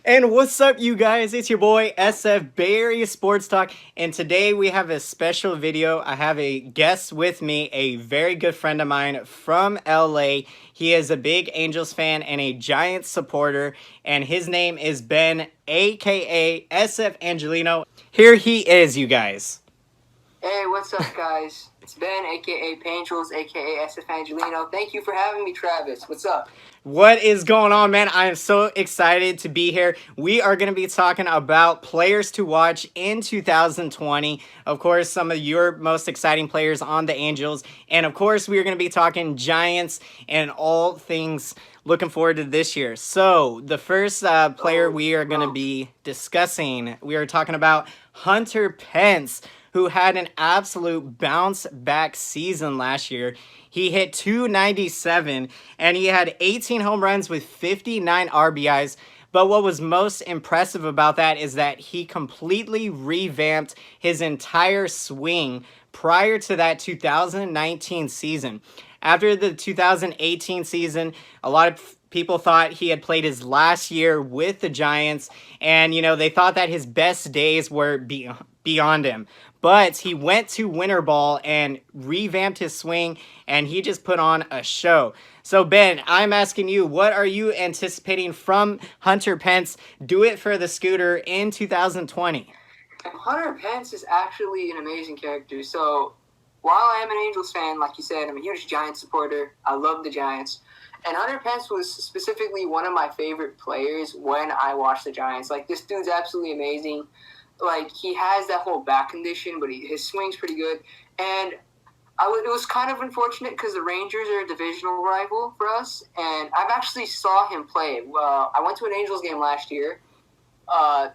And what's up, you guys? It's your boy SF Barry Sports Talk, and today we have a special video. I have a guest with me, a very good friend of mine from LA. He is a big Angels fan and a Giants supporter, and his name is Ben, aka SF Angelino. Here he is, you guys. Hey, what's up, guys? It's Ben, a.k.a. Pangels, a.k.a. SF Angelino. Thank you for having me, Travis. What's up? What is going on, man? I am so excited to be here. We are going to be talking about players to watch in 2020. Of course, some of your most exciting players on the Angels. And of course, we are going to be talking Giants and all things looking forward to this year. So, the first player we are going to be discussing, we are talking about Hunter Pence, who had an absolute bounce back season last year. He hit 297 and he had 18 home runs with 59 RBIs. But what was most impressive about that is that he completely revamped his entire swing prior to that 2019 season. After the 2018 season, a lot of people thought he had played his last year with the Giants, and they thought that his best days were beyond him. But he went to winter ball and revamped his swing, and he just put on a show. So, Ben, I'm asking you, what are you anticipating from Hunter Pence? Do it for the scooter in 2020. Hunter Pence is actually an amazing character. So, while I am an Angels fan, like you said, I'm a huge Giants supporter. I love the Giants. And Hunter Pence was specifically one of my favorite players when I watched the Giants. Like, this dude's absolutely amazing. Like, he has that whole back condition, but his swing's pretty good. And it was kind of unfortunate because the Rangers are a divisional rival for us, and I've actually saw him play. I went to an Angels game last year.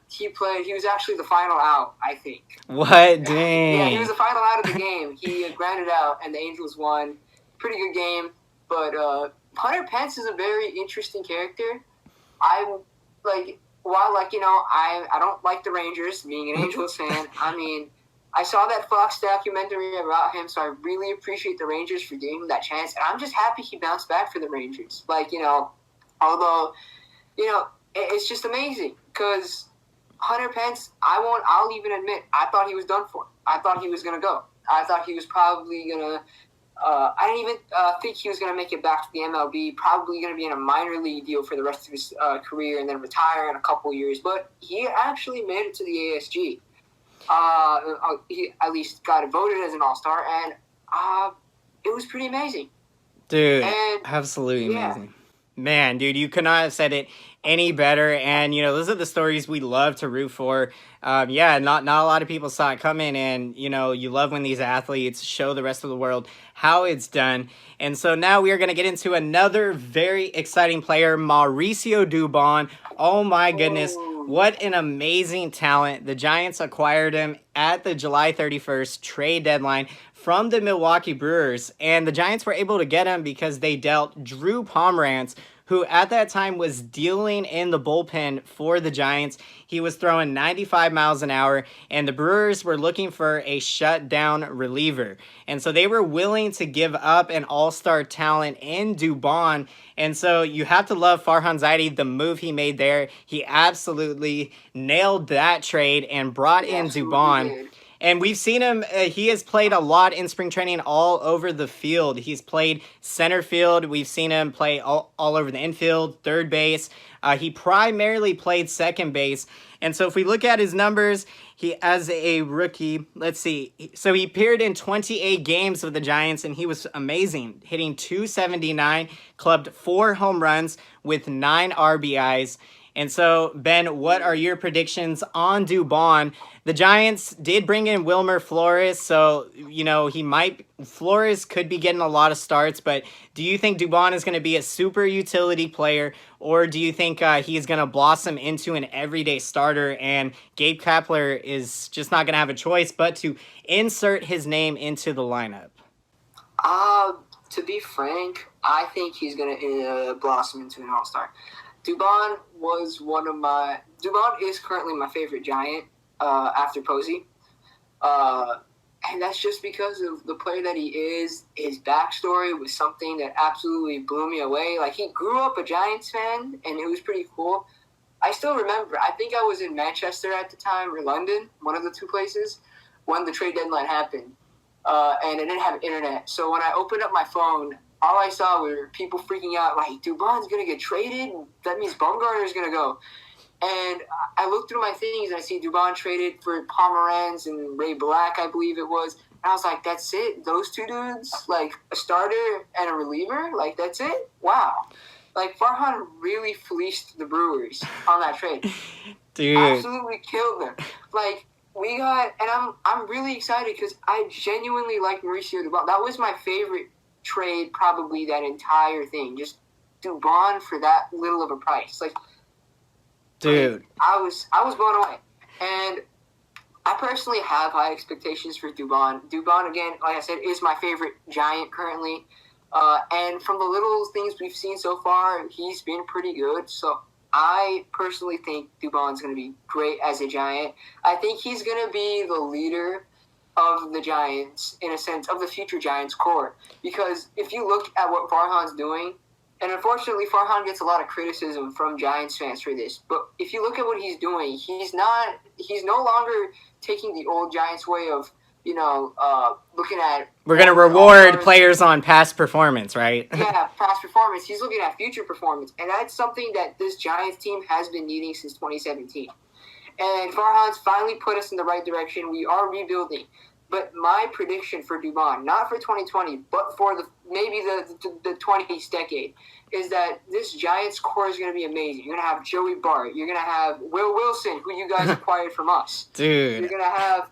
He was actually the final out, I think. What? Dang. Yeah, he was the final out of the game. He grounded out, and the Angels won. Pretty good game. But Hunter Pence is a very interesting character. I don't like the Rangers, being an Angels fan. I mean, I saw that Fox documentary about him, so I really appreciate the Rangers for giving him that chance. And I'm just happy he bounced back for the Rangers. Although, it's just amazing because Hunter Pence, I'll even admit, I thought he was done for. I thought he was going to go. I thought he was probably going to I didn't even think he was going to make it back to the MLB, probably going to be in a minor league deal for the rest of his career and then retire in a couple years. But he actually made it to the ASG. He at least got voted as an all-star, and it was pretty amazing. Dude, absolutely amazing. Man, dude, you could not have said it any better. And, those are the stories we love to root for. Not a lot of people saw it coming. And, you love when these athletes show the rest of the world how it's done. And so now we are going to get into another very exciting player, Mauricio Dubon. Oh, my goodness. What an amazing talent. The Giants acquired him at the July 31st trade deadline from the Milwaukee Brewers. And the Giants were able to get him because they dealt Drew Pomeranz, who at that time was dealing in the bullpen for the Giants. He was throwing 95 miles an hour, and the Brewers were looking for a shutdown reliever. And so they were willing to give up an all-star talent in Dubon. And so you have to love Farhan Zaidi, the move he made there. He absolutely nailed that trade and brought in Dubon. And we've seen him, he has played a lot in spring training all over the field. He's played center field. We've seen him play all over the infield, third base. He primarily played second base. And so if we look at his numbers, he as a rookie, let's see. So he appeared in 28 games with the Giants, and he was amazing, hitting .279, clubbed 4 home runs with 9 RBIs. And so, Ben, what are your predictions on Dubon? The Giants did bring in Wilmer Flores, so, Flores could be getting a lot of starts, but do you think Dubon is going to be a super utility player, or do you think he is going to blossom into an everyday starter, and Gabe Kapler is just not going to have a choice but to insert his name into the lineup? To be frank, I think he's going to blossom into an all-star. Dubon is currently my favorite Giant after Posey. And that's just because of the player that he is. His backstory was something that absolutely blew me away. Like, he grew up a Giants fan, and it was pretty cool. I still remember. I think I was in Manchester at the time or London, one of the two places, when the trade deadline happened, and I didn't have internet. So when I opened up my phone, all I saw were people freaking out like, Dubon's gonna get traded. That means Bumgarner's gonna go. And I looked through my things and I see Dubon traded for Pomeranz and Ray Black, I believe it was. And I was like, that's it? Those two dudes? Like, a starter and a reliever? Like, that's it? Wow. Like, Farhan really fleeced the Brewers on that trade. Dude. Absolutely killed them. Like, we got... And I'm really excited because I genuinely like Mauricio Dubon. That was my favorite trade, probably, that entire thing. Just Dubon for that little of a price. Like... Dude, I was blown away, and I personally have high expectations for Dubon. Dubon, again, like I said, is my favorite Giant currently, and from the little things we've seen so far, he's been pretty good. So I personally think Dubon's going to be great as a Giant. I think he's going to be the leader of the Giants, in a sense, of the future Giants core, because if you look at what Farhan's doing. And unfortunately, Farhan gets a lot of criticism from Giants fans for this. But if you look at what he's doing, he's no longer taking the old Giants way of, looking at... We're going to reward players on past performance, right? Yeah, past performance. He's looking at future performance. And that's something that this Giants team has been needing since 2017. And Farhan's finally put us in the right direction. We are rebuilding. But my prediction for Dubon, not for 2020, but for maybe the 20th decade, is that this Giants core is going to be amazing. You're going to have Joey Bart. You're going to have Will Wilson, who you guys acquired from us. Dude. You're going to have,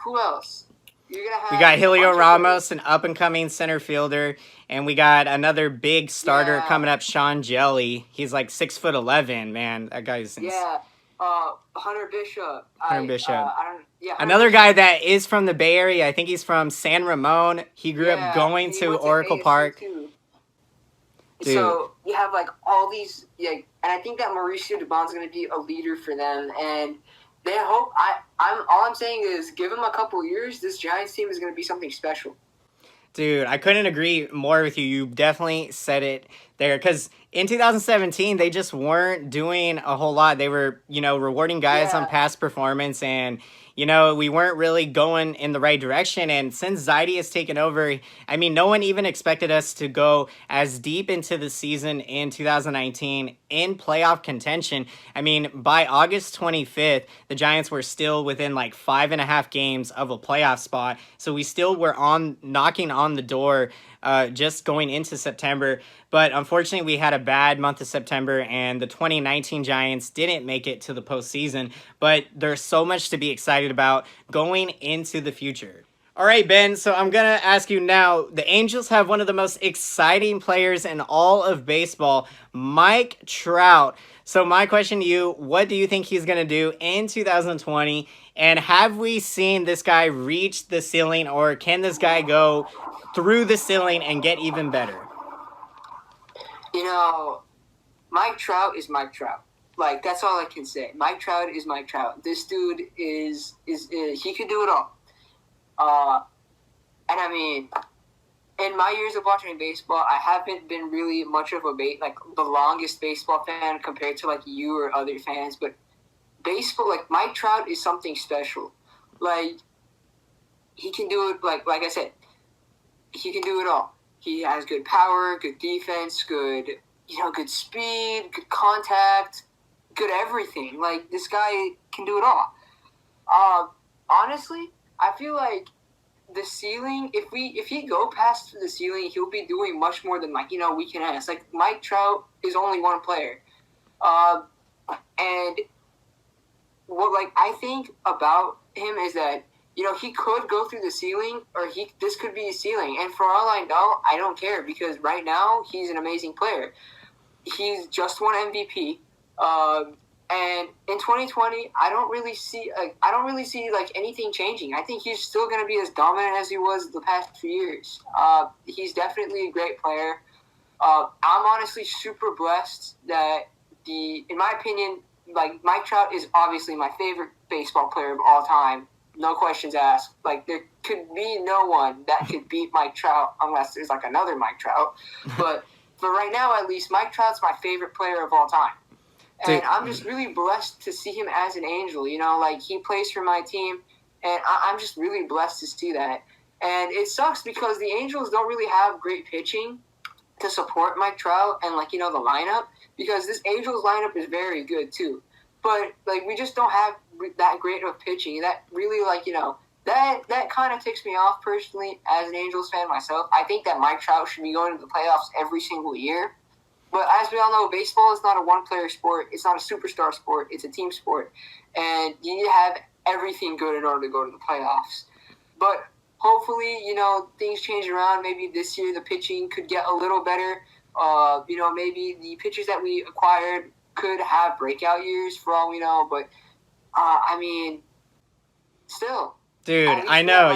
who else? You're gonna have... We got Julio Ramos, an up-and-coming center fielder, and we got another big starter coming up, Sean Jelly. He's like 6'11", man. That guy's insane. Yeah. Hunter Bishop. Another guy that is from the Bay Area. I think he's from San Ramon. He grew up going to Oracle Park. Dude. So you have like all these, and I think that Mauricio Dubon's going to be a leader for them. And they hope. All I'm saying is, give him a couple years. This Giants team is going to be something special. Dude, I couldn't agree more with you. You definitely said it there. Because in 2017, they just weren't doing a whole lot. They were, rewarding guys on past performance. And, we weren't really going in the right direction. And since Zaidi has taken over, I mean, no one even expected us to go as deep into the season in 2019 in playoff contention. I mean, by August 25th, the Giants were still within like 5.5 games of a playoff spot. So we still were knocking on the door just going into September. But unfortunately, we had a bad month of September, and the 2019 Giants didn't make it to the postseason. But there's so much to be excited about going into the future. All right, Ben, so I'm going to ask you now, the Angels have one of the most exciting players in all of baseball, Mike Trout. So my question to you, what do you think he's going to do in 2020? And have we seen this guy reach the ceiling, or can this guy go through the ceiling and get even better? Mike Trout is Mike Trout. Like, that's all I can say. Mike Trout is Mike Trout. This dude is he could do it all. And I mean, in my years of watching baseball, I haven't been really much of the longest baseball fan compared to like you or other fans. But baseball, like Mike Trout is something special. Like, he can do it. Like I said, he can do it all. He has good power, good defense, good speed, good contact, good everything. Like, this guy can do it all. Honestly, I feel like the ceiling, if he go past the ceiling, he'll be doing much more than we can ask. Like, Mike Trout is only one player. And what I think about him is that he could go through the ceiling, or this could be a ceiling. And for all I know, I don't care, because right now he's an amazing player. He's just won MVP. And in 2020, I don't really see anything changing. I think he's still going to be as dominant as he was the past few years. He's definitely a great player. I'm honestly super blessed that in my opinion, Mike Trout is obviously my favorite baseball player of all time. No questions asked. There could be no one that could beat Mike Trout unless there's another Mike Trout. But for right now, at least, Mike Trout's my favorite player of all time. And I'm just really blessed to see him as an Angel. You know, like, he plays for my team, and I'm just really blessed to see that. And it sucks because the Angels don't really have great pitching to support Mike Trout and, like, you know, the lineup, because this Angels lineup is very good too. But, like, we just don't have that great of pitching. That really, like, you know, that kind of ticks me off personally as an Angels fan myself. I think that Mike Trout should be going to the playoffs every single year. But as we all know, baseball is not a one-player sport. It's not a superstar sport. It's a team sport. And you need to have everything good in order to go to the playoffs. But hopefully, you know, things change around. Maybe this year the pitching could get a little better. You know, maybe the pitchers that we acquired could have breakout years for all we know. But, I mean, still. Dude, I know.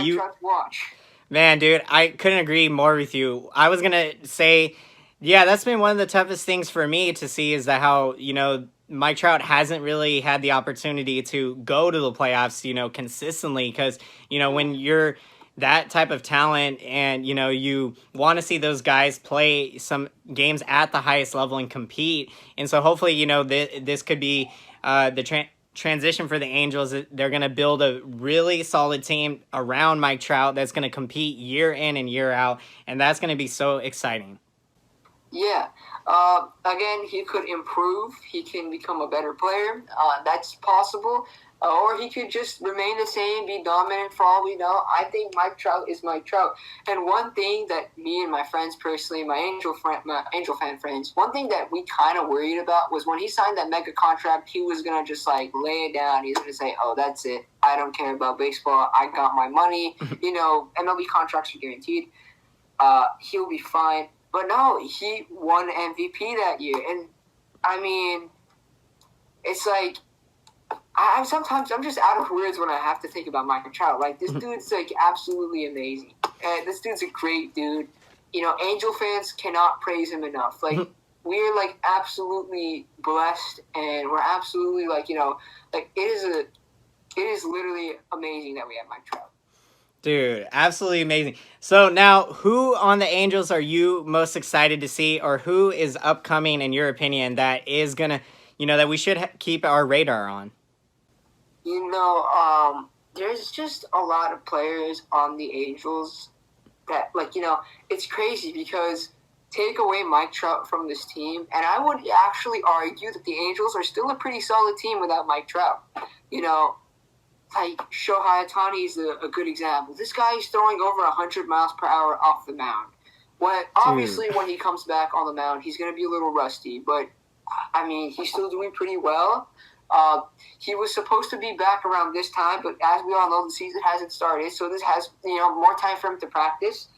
Man, dude, I couldn't agree more with you. I was going to say, yeah, that's been one of the toughest things for me to see is that how, you know, Mike Trout hasn't really had the opportunity to go to the playoffs, you know, consistently. Because, you know, when you're that type of talent and, you know, you want to see those guys play some games at the highest level and compete. And so hopefully, you know, this could be the transition for the Angels. They're going to build a really solid team around Mike Trout that's going to compete year in and year out. And that's going to be so exciting. Yeah. Again, he could improve. He can become a better player. That's possible. Or he could just remain the same, be dominant for all we know. I think Mike Trout is Mike Trout. And one thing that me and my friends personally, my Angel fan friends, one thing that we kind of worried about was when he signed that mega contract, he was going to just, like, lay it down. He's going to say, oh, that's it. I don't care about baseball. I got my money. You know, MLB contracts are guaranteed. He'll be fine. But no, he won MVP that year. And, I mean, it's like, I'm just out of words when I have to think about Mike Trout. Like, this dude's, like, absolutely amazing. And this dude's a great dude. You know, Angel fans cannot praise him enough. Like, we're, like, absolutely blessed, and we're absolutely, like, you know, like, it is literally amazing that we have Mike Trout. Dude, absolutely amazing. So now, who on the Angels are you most excited to see, or who is upcoming, in your opinion, that is going to, you know, that we should keep our radar on? You know, there's just a lot of players on the Angels that, like, you know, it's crazy because take away Mike Trout from this team, and I would actually argue that the Angels are still a pretty solid team without Mike Trout. You know, like, Shohei Ohtani is a good example. This guy is throwing over 100 miles per hour off the mound. Obviously, when he comes back on the mound, he's going to be a little rusty, but, I mean, he's still doing pretty well. He was supposed to be back around this time, but as we all know, the season hasn't started, so this has, you know, more time for him to practice.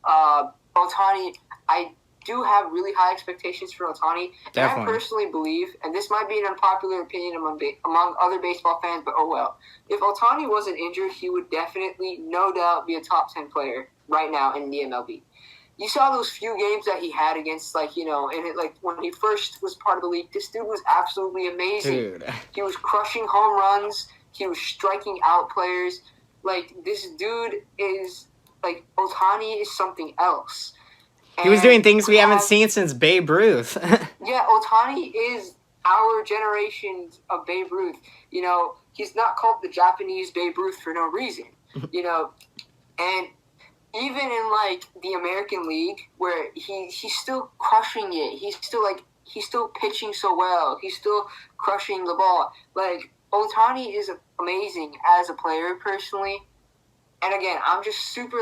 Ohtani, I do have really high expectations for Ohtani. And I personally believe, and this might be an unpopular opinion among other baseball fans, but oh well. If Ohtani wasn't injured, he would definitely, no doubt, be a top 10 player right now in the MLB. You saw those few games that he had against, like, you know, and like when he first was part of the league, this dude was absolutely amazing. Dude. He was crushing home runs. He was striking out players. Like, this dude is, like, Ohtani is something else. He was doing things we haven't seen since Babe Ruth. Yeah, Ohtani is our generation of Babe Ruth. You know, he's not called the Japanese Babe Ruth for no reason. You know, and even in, like, the American League, where he's still crushing it. He's still pitching so well. He's still crushing the ball. Like, Ohtani is amazing as a player, personally. And again, I'm just super,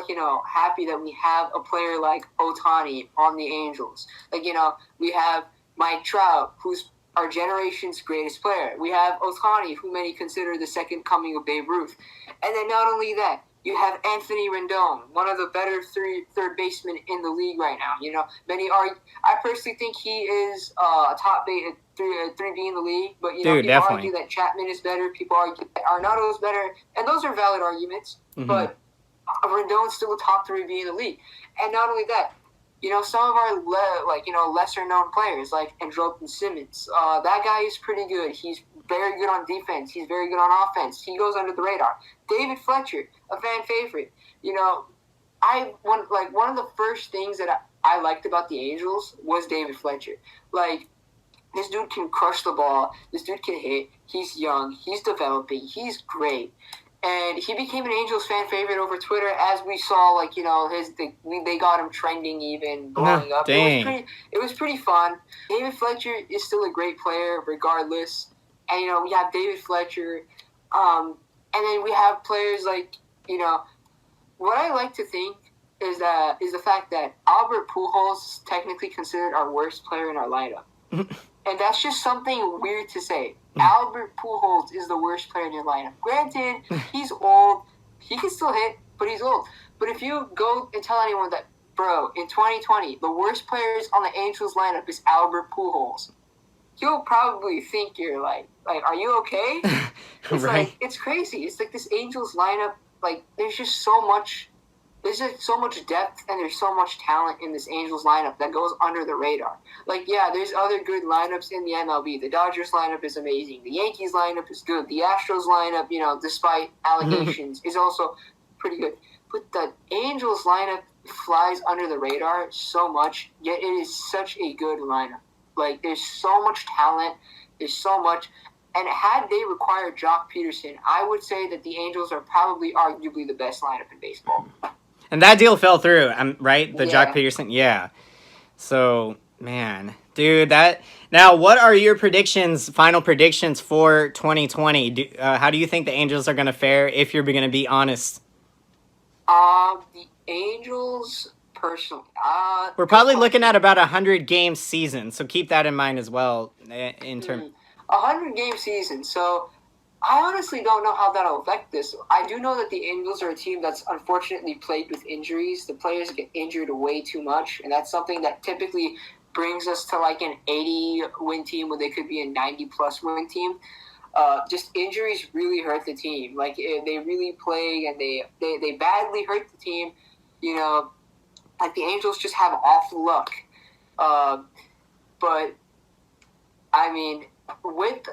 you know, happy that we have a player like Ohtani on the Angels. Like, you know, we have Mike Trout, who's our generation's greatest player. We have Ohtani, who many consider the second coming of Babe Ruth. And then not only that, you have Anthony Rendon, one of the better third basemen in the league right now. You know, I personally think he is a top 3B in the league. But, you know, people argue that Chapman is better. People argue that Arenado is better. And those are valid arguments. Mm-hmm. But Rendon's still a top 3B in the league. And not only that, you know, some of our lesser known players like Andrelton Simmons, that guy is pretty good. He's very good on defense. He's very good on offense. He goes under the radar. David Fletcher, a fan favorite. You know, one of the first things that I liked about the Angels was David Fletcher. Like, This dude can crush the ball. This dude can hit. He's young. He's developing. He's great. And he became an Angels fan favorite over Twitter, as we saw. Like, you know, they got him trending, even blowing up. Dang. It was pretty fun. David Fletcher is still a great player, regardless. And you know, we have David Fletcher, and then we have players like, you know, what I like to think is the fact that Albert Pujols is technically considered our worst player in our lineup. And that's just something weird to say. Albert Pujols is the worst player in your lineup. Granted, he's old. He can still hit, but he's old. But if you go and tell anyone that, bro, in 2020, the worst players on the Angels lineup is Albert Pujols, he'll probably think you're like, are you okay? It's Right. like, it's crazy. It's like this Angels lineup, like, there's just so much depth and there's so much talent in this Angels lineup that goes under the radar. Like, yeah, there's other good lineups in the MLB. The Dodgers lineup is amazing. The Yankees lineup is good. The Astros lineup, you know, despite allegations, is also pretty good. But the Angels lineup flies under the radar so much, yet it is such a good lineup. Like, there's so much talent. There's so much. And had they required Jock Peterson, I would say that the Angels are probably arguably the best lineup in baseball. And that deal fell through, right? The Yeah. Jock Peterson, yeah. So, man, dude, now, what are your final predictions for 2020? How do you think the Angels are going to fare, if you're going to be honest? The Angels, personally, We're probably looking at about 100-game season, so keep that in mind as well. In terms, 100-game season. So I honestly don't know how that'll affect this. I do know that the Angels are a team that's unfortunately plagued with injuries. The players get injured way too much, and that's something that typically brings us to like an 80-win team when they could be a 90-plus win team. Just injuries really hurt the team. Like, they really plague, and they badly hurt the team. You know, like, the Angels just have awful luck. But I mean, with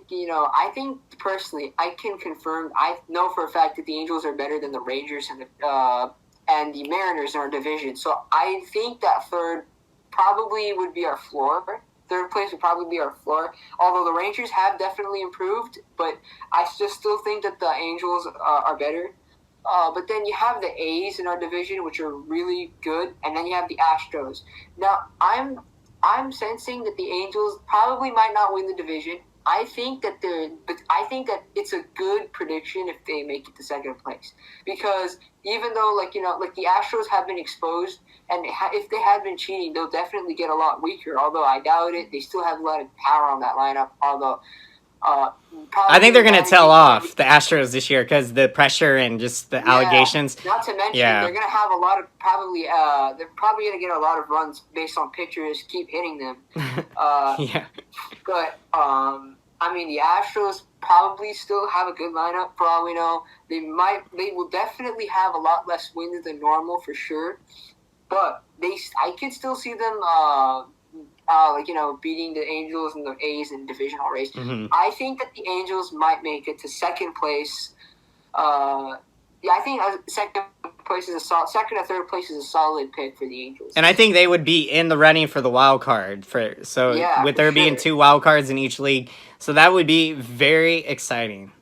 you know, I think personally, I can confirm. I know for a fact that the Angels are better than the Rangers and the Mariners in our division. So I think that third probably would be our floor. Third place would probably be our floor. Although the Rangers have definitely improved, but I just still think that the Angels are better. But then you have the A's in our division, which are really good, and then you have the Astros. Now, I'm sensing that the Angels probably might not win the division. I think that it's a good prediction if they make it to second place, because even though, like, you know, like, the Astros have been exposed, and if they had been cheating, they'll definitely get a lot weaker. Although I doubt it, they still have a lot of power on that lineup. Although, I think they're going to tell off the Astros this year because the pressure and just the allegations. Not to mention, they're going to have a lot of they're probably going to get a lot of runs based on pitchers keep hitting them. Yeah. But I mean, the Astros probably still have a good lineup for all we know. They will definitely have a lot less wins than normal for sure. But I could still see them like, you know, beating the Angels and the A's in divisional race. Mm-hmm. I think that the Angels might make it to second place. Yeah, I think second or third place is a solid pick for the Angels. And I think they would be in the running for the wild card with there being 2 wild cards in each league. So that would be very exciting.